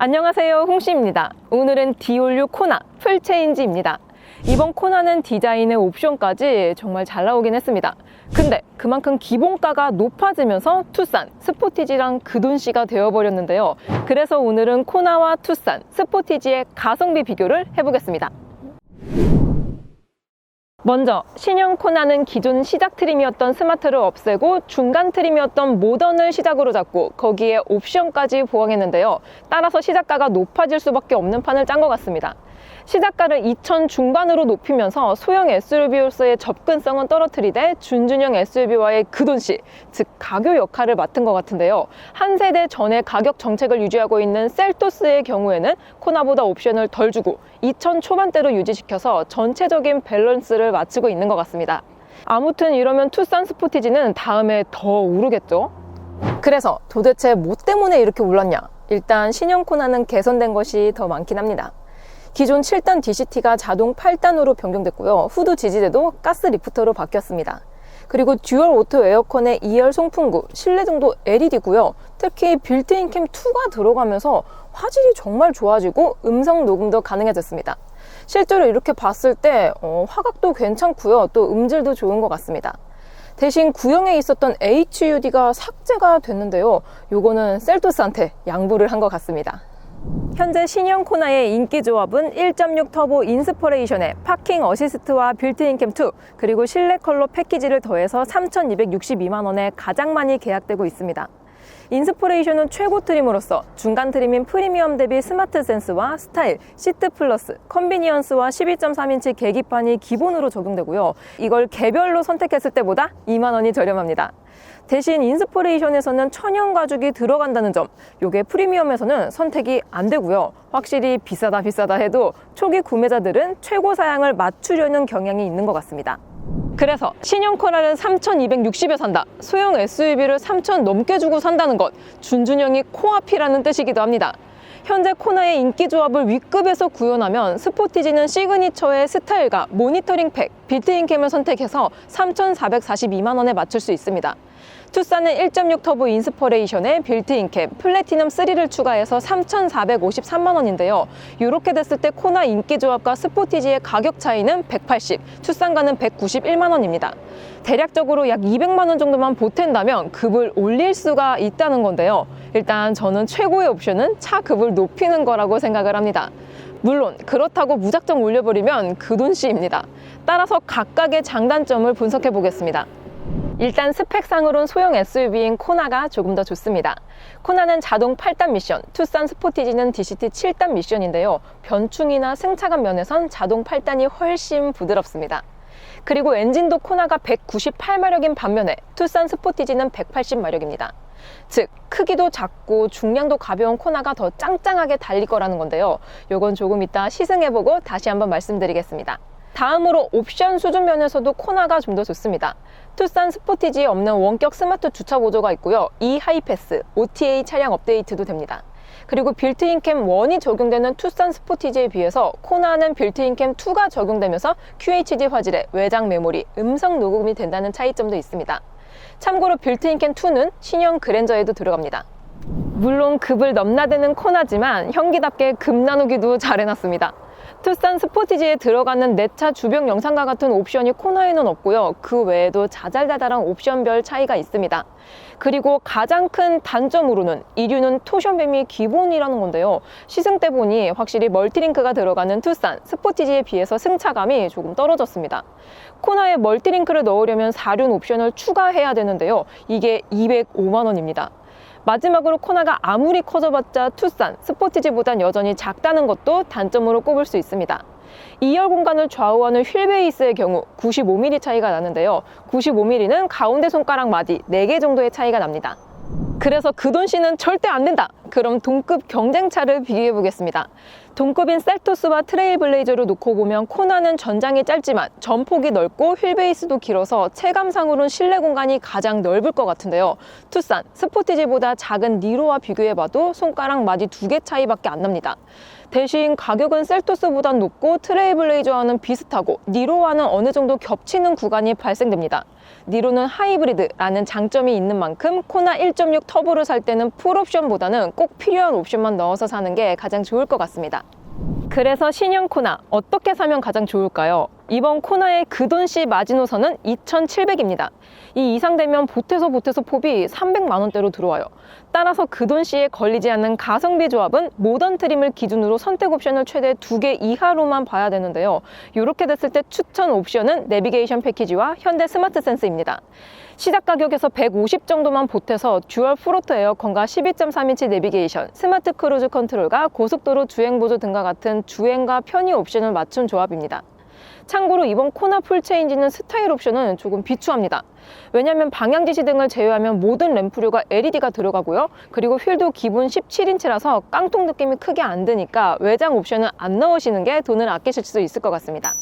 안녕하세요, 홍씨입니다. 오늘은 디올류 코나 풀체인지입니다. 이번 코나는 디자인의 옵션까지 정말 잘 나오긴 했습니다. 근데 그만큼 기본가가 높아지면서 투싼, 스포티지랑 그돈씨가 되어버렸는데요. 그래서 오늘은 코나와 투싼, 스포티지의 가성비 비교를 해보겠습니다. 먼저 신형 코나는 기존 시작 트림이었던 스마트를 없애고 중간 트림이었던 모던을 시작으로 잡고 거기에 옵션까지 보강했는데요. 따라서 시작가가 높아질 수밖에 없는 판을 짠 것 같습니다. 시작가를 2,000 중반으로 높이면서 소형 SUV로서의 접근성은 떨어뜨리되 준준형 SUV와의 그돈씨, 즉 가교 역할을 맡은 것 같은데요. 한 세대 전의 가격 정책을 유지하고 있는 셀토스의 경우에는 코나보다 옵션을 덜 주고 2,000 초반대로 유지시켜서 전체적인 밸런스를 맞추고 있는 것 같습니다. 아무튼 이러면 투싼 스포티지는 다음에 더 오르겠죠? 그래서 도대체 뭐 때문에 이렇게 올랐냐? 일단 신형 코나는 개선된 것이 더 많긴 합니다. 기존 7단 DCT가 자동 8단으로 변경됐고요. 후드 지지대도 가스 리프터로 바뀌었습니다. 그리고 듀얼 오토 에어컨의 2열 송풍구, 실내 정도 LED고요. 특히 빌트인 캠 2가 들어가면서 화질이 정말 좋아지고 음성 녹음도 가능해졌습니다. 실제로 이렇게 봤을 때 화각도 괜찮고요. 또 음질도 좋은 것 같습니다. 대신 구형에 있었던 HUD가 삭제가 됐는데요. 요거는 셀토스한테 양보를 한 것 같습니다. 현재 신형 코나의 인기 조합은 1.6 터보 인스퍼레이션에 파킹 어시스트와 빌트인 캠 2, 그리고 실내 컬러 패키지를 더해서 3,262만 원에 가장 많이 계약되고 있습니다. 인스퍼레이션은 최고 트림으로서 중간 트림인 프리미엄 대비 스마트 센스와 스타일, 시트 플러스, 컨비니언스와 12.3인치 계기판이 기본으로 적용되고요. 이걸 개별로 선택했을 때보다 2만 원이 저렴합니다. 대신 인스퍼레이션에서는 천연 가죽이 들어간다는 점, 요게 프리미엄에서는 선택이 안 되고요. 확실히 비싸다 해도 초기 구매자들은 최고 사양을 맞추려는 경향이 있는 것 같습니다. 그래서 신형 코나를 3,260에 산다, 소형 SUV를 3,000 넘게 주고 산다는 것, 준준형이 코앞이라는 뜻이기도 합니다. 현재 코나의 인기 조합을 W급에서 구현하면 스포티지는 시그니처의 스타일과 모니터링 팩, 빌트인 캠을 선택해서 3,442만 원에 맞출 수 있습니다. 투싼은 1.6 터보 인스퍼레이션에 빌트인 캠, 플래티넘 3를 추가해서 3,453만 원인데요. 이렇게 됐을 때 코나 인기 조합과 스포티지의 가격 차이는 180, 투싼과는 191만 원입니다. 대략적으로 약 200만 원 정도만 보탠다면 급을 올릴 수가 있다는 건데요. 일단 저는 최고의 옵션은 차 급을 높이는 거라고 생각을 합니다. 물론 그렇다고 무작정 올려버리면 그돈씨입니다. 따라서 각각의 장단점을 분석해 보겠습니다. 일단 스펙상으론 소형 SUV인 코나가 조금 더 좋습니다. 코나는 자동 8단 미션, 투싼 스포티지는 DCT 7단 미션인데요. 변충이나 승차감 면에선 자동 8단이 훨씬 부드럽습니다. 그리고 엔진도 코나가 198마력인 반면에 투싼 스포티지는 180마력입니다. 즉 크기도 작고 중량도 가벼운 코나가 더 짱짱하게 달릴 거라는 건데요. 요건 조금 이따 시승해보고 다시 한번 말씀드리겠습니다. 다음으로 옵션 수준 면에서도 코나가 좀 더 좋습니다. 투싼 스포티지에 없는 원격 스마트 주차 보조가 있고요. 하이패스, OTA 차량 업데이트도 됩니다. 그리고 빌트인 캠 1이 적용되는 투싼 스포티지에 비해서 코나는 빌트인 캠 2가 적용되면서 QHD 화질의 외장 메모리, 음성 녹음이 된다는 차이점도 있습니다. 참고로 빌트인 캠 2는 신형 그랜저에도 들어갑니다. 물론 급을 넘나드는 코나지만 형기답게 급 나누기도 잘 해놨습니다. 투싼 스포티지에 들어가는 내 차 주변 영상과 같은 옵션이 코나에는 없고요. 그 외에도 자잘자잘한 옵션별 차이가 있습니다. 그리고 가장 큰 단점으로는 이류는 토션뱀이 기본이라는 건데요. 시승 때 보니 확실히 멀티링크가 들어가는 투싼 스포티지에 비해서 승차감이 조금 떨어졌습니다. 코나에 멀티링크를 넣으려면 4륜 옵션을 추가해야 되는데요. 이게 205만 원입니다. 마지막으로 코나가 아무리 커져봤자 투싼 스포티지보단 여전히 작다는 것도 단점으로 꼽을 수 있습니다. 2열 공간을 좌우하는 휠 베이스의 경우 95mm 차이가 나는데요. 95mm는 가운데 손가락 마디 4개 정도의 차이가 납니다. 그래서 그돈씨는 절대 안 된다! 그럼 동급 경쟁차를 비교해 보겠습니다. 동급인 셀토스와 트레일블레이저를 놓고 보면 코나는 전장이 짧지만 전폭이 넓고 휠베이스도 길어서 체감상으로는 실내 공간이 가장 넓을 것 같은데요. 투싼, 스포티지보다 작은 니로와 비교해봐도 손가락 마디 2개 차이밖에 안 납니다. 대신 가격은 셀토스보단 높고 트레일블레이저와는 비슷하고 니로와는 어느 정도 겹치는 구간이 발생됩니다. 니로는 하이브리드라는 장점이 있는 만큼 코나 1.6 터보를 살 때는 풀옵션보다는 꼭 필요한 옵션만 넣어서 사는 게 가장 좋을 것 같습니다. 그래서 신형 코나 어떻게 사면 가장 좋을까요? 이번 코나의 그돈시 마지노선은 2,700입니다. 이 이상 되면 보태서 포비 300만 원대로 들어와요. 따라서 그돈시에 걸리지 않는 가성비 조합은 모던 트림을 기준으로 선택 옵션을 최대 2개 이하로만 봐야 되는데요. 이렇게 됐을 때 추천 옵션은 내비게이션 패키지와 현대 스마트 센스입니다. 시작 가격에서 150 정도만 보태서 듀얼 프로토 에어컨과 12.3인치 내비게이션, 스마트 크루즈 컨트롤과 고속도로 주행 보조 등과 같은 주행과 편의 옵션을 맞춘 조합입니다. 참고로 이번 코나 풀체인지는 스타일 옵션은 조금 비추합니다. 왜냐하면 방향 지시 등을 제외하면 모든 램프류가 LED가 들어가고요. 그리고 휠도 기본 17인치라서 깡통 느낌이 크게 안 드니까 외장 옵션은 안 넣으시는 게 돈을 아끼실 수 있을 것 같습니다.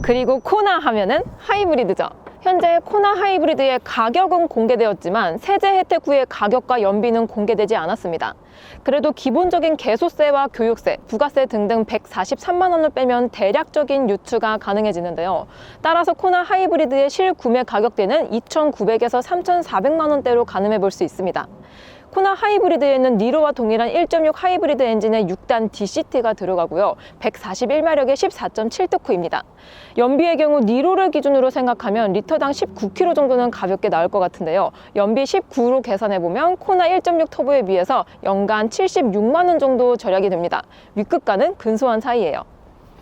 그리고 코나 하면은 하이브리드죠. 현재 코나 하이브리드의 가격은 공개되었지만 세제 혜택 후의 가격과 연비는 공개되지 않았습니다. 그래도 기본적인 개소세와 교육세, 부가세 등등 143만 원을 빼면 대략적인 유추가 가능해지는데요. 따라서 코나 하이브리드의 실구매 가격대는 2,900에서 3,400만 원대로 가늠해 볼 수 있습니다. 코나 하이브리드에는 니로와 동일한 1.6 하이브리드 엔진의 6단 DCT가 들어가고요. 141마력의 14.7토크입니다. 연비의 경우 니로를 기준으로 생각하면 리터당 19km 정도는 가볍게 나올 것 같은데요. 연비 19로 계산해보면 코나 1.6 터보에 비해서 연간 76만 원 정도 절약이 됩니다. 윗급가는 근소한 사이예요.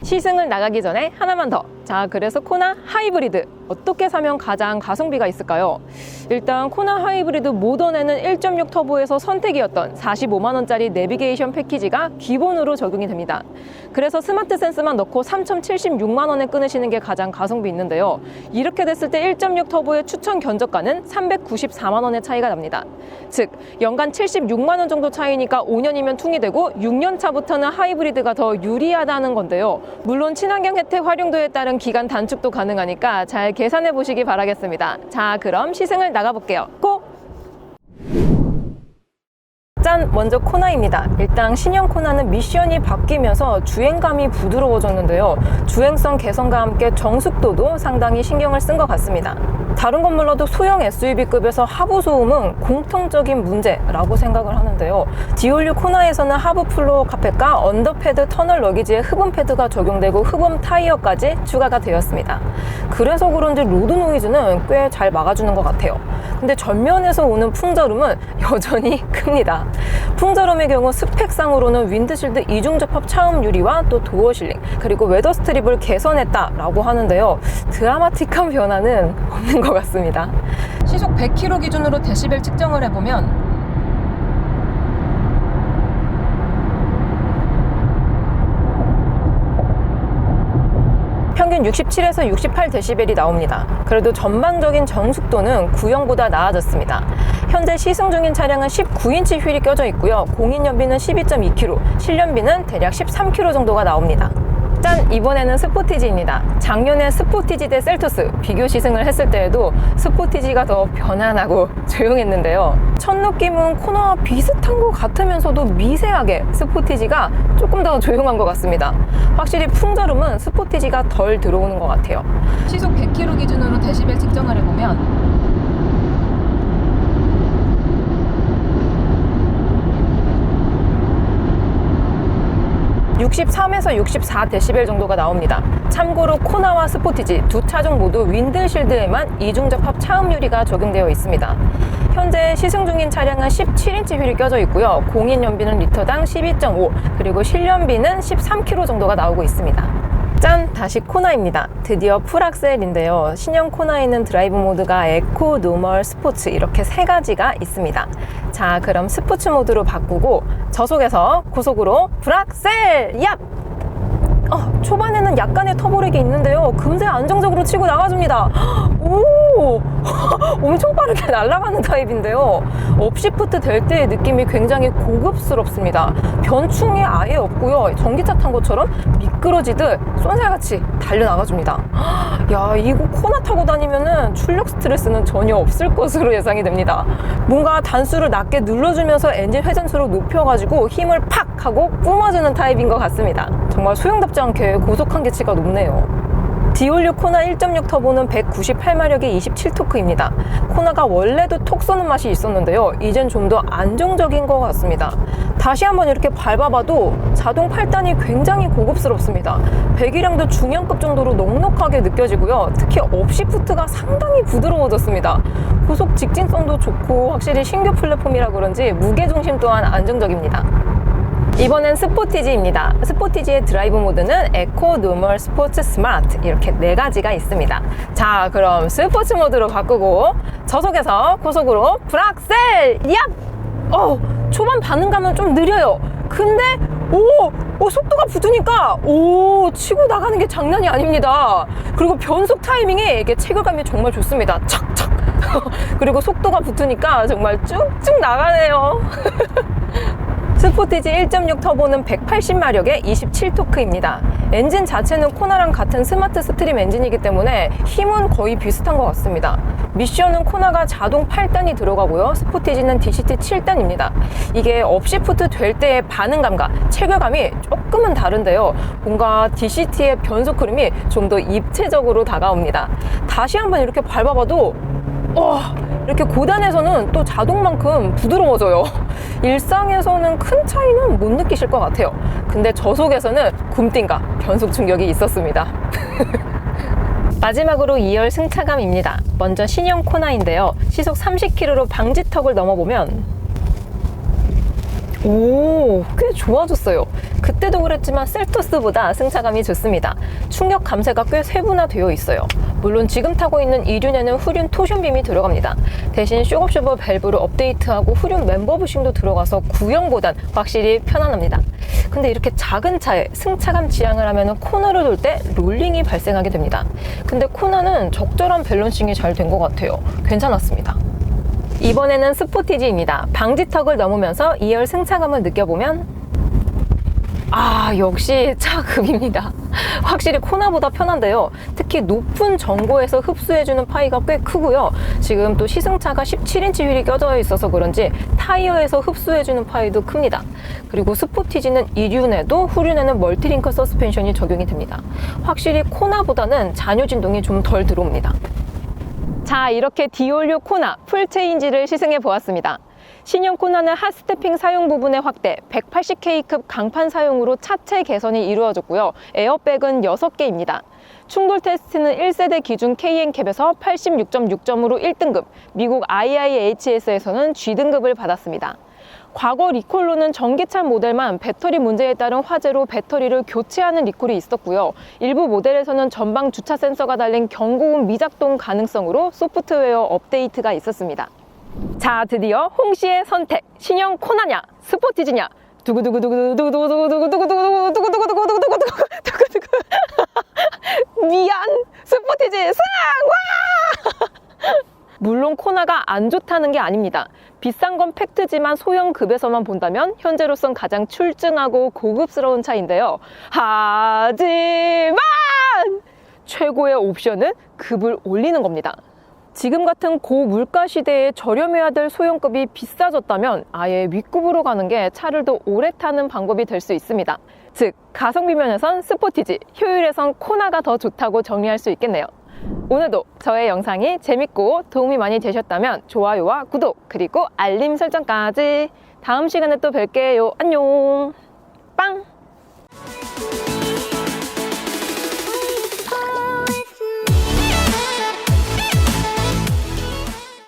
시승을 나가기 전에 하나만 더. 자, 그래서 코나 하이브리드 어떻게 사면 가장 가성비가 있을까요? 일단 코나 하이브리드 모던에는 1.6 터보에서 선택이었던 45만 원짜리 내비게이션 패키지가 기본으로 적용이 됩니다. 그래서 스마트 센스만 넣고 3,076만 원에 끊으시는 게 가장 가성비 있는데요. 이렇게 됐을 때 1.6 터보의 추천 견적가는 394만 원의 차이가 납니다. 즉 연간 76만 원 정도 차이니까 5년이면 퉁이 되고 6년 차부터는 하이브리드가 더 유리하다는 건데요. 물론 친환경 혜택 활용도에 따른 기간 단축도 가능하니까 잘 계산해 보시기 바라겠습니다. 자, 그럼 시승을 나가볼게요. 고! 짠! 먼저 코나입니다. 일단 신형 코나는 미션이 바뀌면서 주행감이 부드러워졌는데요. 주행성 개선과 함께 정숙도도 상당히 신경을 쓴 것 같습니다. 다른 건 몰라도 소형 SUV급에서 하부 소음은 공통적인 문제라고 생각을 하는데요. 디올류 코나에서는 하부 플로어 카펫과 언더패드 터널 러기지에 흡음 패드가 적용되고 흡음 타이어까지 추가가 되었습니다. 그래서 그런지 로드 노이즈는 꽤 잘 막아주는 것 같아요. 근데 전면에서 오는 풍절음은 여전히 큽니다. 풍절음의 경우 스펙상으로는 윈드실드 이중 접합 차음 유리와 또 도어 실링 그리고 웨더 스트립을 개선했다라고 하는데요. 드라마틱한 변화는 없는 것 같습니다. 시속 100km 기준으로 데시벨 측정을 해보면 평균 67에서 68dB이 나옵니다. 그래도 전반적인 정숙도는 구형보다 나아졌습니다. 현재 시승 중인 차량은 19인치 휠이 껴져 있고요. 공인 연비는 12.2km, 실연비는 대략 13km 정도가 나옵니다. 짠! 이번에는 스포티지입니다. 작년에 스포티지 대 셀토스 비교 시승을 했을 때에도 스포티지가 더 편안하고 조용했는데요. 첫 느낌은 코나와 비슷한 것 같으면서도 미세하게 스포티지가 조금 더 조용한 것 같습니다. 확실히 풍절음은 스포티지가 덜 들어오는 것 같아요. 시속 100km 기준으로 데시벨 측정을 해보면 63에서 64dB 정도가 나옵니다. 참고로 코나와 스포티지 두 차종 모두 윈드실드에만 이중접합 차음 유리가 적용되어 있습니다. 현재 시승 중인 차량은 17인치 휠이 껴져 있고요. 공인 연비는 리터당 12.5 그리고 실연비는 13km 정도가 나오고 있습니다. 짠! 다시 코나입니다. 드디어 풀악셀인데요. 신형 코나에는 드라이브 모드가 에코, 노멀, 스포츠 이렇게 세 가지가 있습니다. 자, 그럼 스포츠 모드로 바꾸고 저속에서 고속으로 풀악셀! 얍! 초반에는 약간의 터보렉이 있는데요. 금세 안정적으로 치고 나가줍니다. 오! 엄청 빠르게 날아가는 타입인데요. 업시프트 될 때의 느낌이 굉장히 고급스럽습니다. 변충이 아예 없고요. 전기차 탄 것처럼 미끄러지듯 쏜살같이 달려나가줍니다. 야, 이거 코나 타고 다니면은 출력 스트레스는 전혀 없을 것으로 예상이 됩니다. 뭔가 단수를 낮게 눌러주면서 엔진 회전수를 높여가지고 힘을 팍 하고 뿜어주는 타입인 것 같습니다. 정말 소형답지 않게 고속 한계치가 높네요. 디올류 코나 1.6 터보는 198마력의 27토크입니다. 코나가 원래도 톡 쏘는 맛이 있었는데요. 이젠 좀 더 안정적인 것 같습니다. 다시 한번 이렇게 밟아봐도 자동 8단이 굉장히 고급스럽습니다. 배기량도 중형급 정도로 넉넉하게 느껴지고요. 특히 업시프트가 상당히 부드러워졌습니다. 고속 직진성도 좋고 확실히 신규 플랫폼이라 그런지 무게중심 또한 안정적입니다. 이번엔 스포티지입니다. 스포티지의 드라이브 모드는 에코, 노멀, 스포츠, 스마트 이렇게 4가지가 있습니다. 자, 그럼 스포츠 모드로 바꾸고 저속에서 고속으로 브락셀! 얍! 초반 반응감은 좀 느려요. 근데 속도가 붙으니까 치고 나가는 게 장난이 아닙니다. 그리고 변속 타이밍에 이게 체결감이 정말 좋습니다. 착착! 그리고 속도가 붙으니까 정말 쭉쭉 나가네요. 스포티지 1.6 터보는 180마력의 27토크입니다. 엔진 자체는 코나랑 같은 스마트 스트림 엔진이기 때문에 힘은 거의 비슷한 것 같습니다. 미션은 코나가 자동 8단이 들어가고요. 스포티지는 DCT 7단입니다. 이게 업시프트 될 때의 반응감과 체결감이 조금은 다른데요. 뭔가 DCT의 변속 흐름이 좀 더 입체적으로 다가옵니다. 다시 한번 이렇게 밟아봐도 이렇게 고단에서는 또 자동만큼 부드러워져요. 일상에서는 큰 차이는 못 느끼실 것 같아요. 근데 저속에서는 굼띵과 변속 충격이 있었습니다. 마지막으로 2열 승차감입니다. 먼저 신형 코나인데요. 시속 30km로 방지턱을 넘어보면 꽤 좋아졌어요. 그때도 그랬지만 셀토스보다 승차감이 좋습니다. 충격 감쇄가 꽤 세분화되어 있어요. 물론 지금 타고 있는 2륜에는 후륜 토션빔이 들어갑니다. 대신 쇼업쇼버 밸브를 업데이트하고 후륜 멤버 부싱도 들어가서 구형보단 확실히 편안합니다. 근데 이렇게 작은 차에 승차감 지향을 하면 코너를 돌 때 롤링이 발생하게 됩니다. 근데 코나는 적절한 밸런싱이 잘 된 것 같아요. 괜찮았습니다. 이번에는 스포티지입니다. 방지턱을 넘으면서 2열 승차감을 느껴보면 역시 차급입니다. 확실히 코나보다 편한데요. 특히 높은 전고에서 흡수해주는 파이가 꽤 크고요. 지금 또 시승차가 17인치 휠이 껴져 있어서 그런지 타이어에서 흡수해주는 파이도 큽니다. 그리고 스포티지는 2륜에도 후륜에는 멀티링크 서스펜션이 적용이 됩니다. 확실히 코나보다는 잔여 진동이 좀 덜 들어옵니다. 자, 이렇게 디올류 코나 풀체인지를 시승해 보았습니다. 신형 코나는 핫스태핑 사용 부분의 확대, 180K급 강판 사용으로 차체 개선이 이루어졌고요. 에어백은 6개입니다. 충돌 테스트는 1세대 기준 KN캡에서 86.6점으로 1등급, 미국 IIHS에서는 G등급을 받았습니다. 과거 리콜로는 전기차 모델만 배터리 문제에 따른 화재로 배터리를 교체하는 리콜이 있었고요. 일부 모델에서는 전방 주차 센서가 달린 경고음 미작동 가능성으로 소프트웨어 업데이트가 있었습니다. 자, 드디어 홍씨의 선택. 신형 코나냐 스포티지냐. 두구두구두구두구두구두구두구두구두구두구두구두구두구두구두구두구두구두구 미안, 스포티지 승! 와! 물론 코나가 안 좋다는 게 아닙니다. 비싼 건 팩트지만 소형급에서만 본다면 현재로선 가장 출중하고 고급스러운 차인데요. 하지만 최고의 옵션은 급을 올리는 겁니다. 지금 같은 고물가 시대에 저렴해야 될 소형급이 비싸졌다면 아예 윗급으로 가는 게 차를 더 오래 타는 방법이 될 수 있습니다. 즉, 가성비 면에선 스포티지, 효율에선 코나가 더 좋다고 정리할 수 있겠네요. 오늘도 저의 영상이 재밌고 도움이 많이 되셨다면 좋아요와 구독, 그리고 알림 설정까지. 다음 시간에 또 뵐게요. 안녕. 빵!